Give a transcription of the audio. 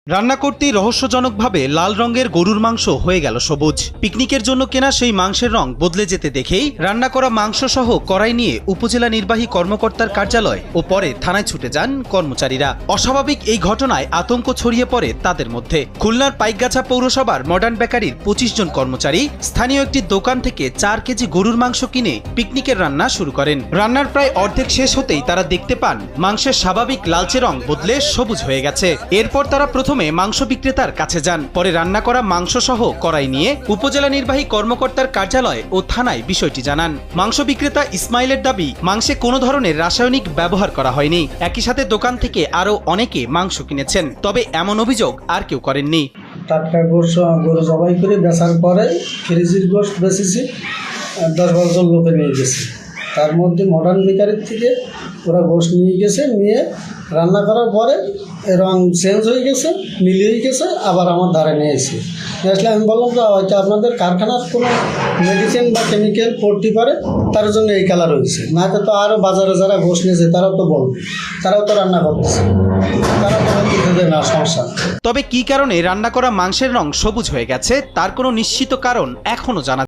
রান্না করতেই রহস্যজনকভাবে লাল রঙের গরুর মাংস হয়ে গেল সবুজ। পিকনিকের জন্য কেনা সেই মাংসের রং বদলে যেতে দেখেই রান্না করা মাংস সহ কড়াই নিয়ে উপজেলা নির্বাহী কর্মকর্তার কার্যালয় ও পরে থানায় ছুটে যান কর্মচারীরা। অস্বাভাবিক এই ঘটনায় আতঙ্ক ছড়িয়ে পড়ে তাদের মধ্যে। খুলনার পাইকগাছা পৌরসভার মডার্ন বেকারির ২৫ জন কর্মচারী স্থানীয় একটি দোকান থেকে ৪ কেজি গরুর মাংস কিনে পিকনিকের রান্না শুরু করেন। রান্নার প্রায় অর্ধেক শেষ হতেই তারা দেখতে পান মাংসের স্বাভাবিক লালচে রং বদলে সবুজ হয়ে গেছে। এরপর তারা প্রথমে মাংস বিক্রেতার কাছে যান, পরে রান্না করা মাংস সহ কড়াই নিয়ে উপজেলা নির্বাহী কর্মকর্তার কার্যালয় ও থানায় বিষয়টি জানান। মাংস বিক্রেতা ইসমাইলের দাবি, মাংসে কোনো ধরনের রাসায়নিক ব্যবহার করা হয়নি। একই সাথে দোকান থেকে আরো অনেকে মাংস কিনেছেন, তবে এমন অভিযোগ আর কেউ করেননি। টাটকা গরু জবাই করে বেচার পরে ফ্রিজের গোশত বেচেছি ১০-১২ জন লোকে নিয়ে গেছে। তার মধ্যে মডার্ন বেকারির থেকে ওরা গোশত নিয়ে গেছে, নিয়ে রান্না করার পরে রং চেঞ্জ হয়ে গেছে, মিলিয়ে হয়ে গেছে, আবার আমার ধারে নিয়ে এসে আসলে আমি বললাম যে হয়তো আপনাদের কারখানার কোনো মেডিসিন বা কেমিক্যাল পড়তে পারে, তার জন্য এই কালার হয়েছে। না তো আরও বাজারে যারা গোশত নিয়েছে তারাও তো বলবে, তারাও তো রান্না করতেছে, তারা তো বলতে না সমস্যা। তবে কী কারণে রান্না করা মাংসের রং সবুজ হয়ে গেছে তার কোনো নিশ্চিত কারণ এখনো জানা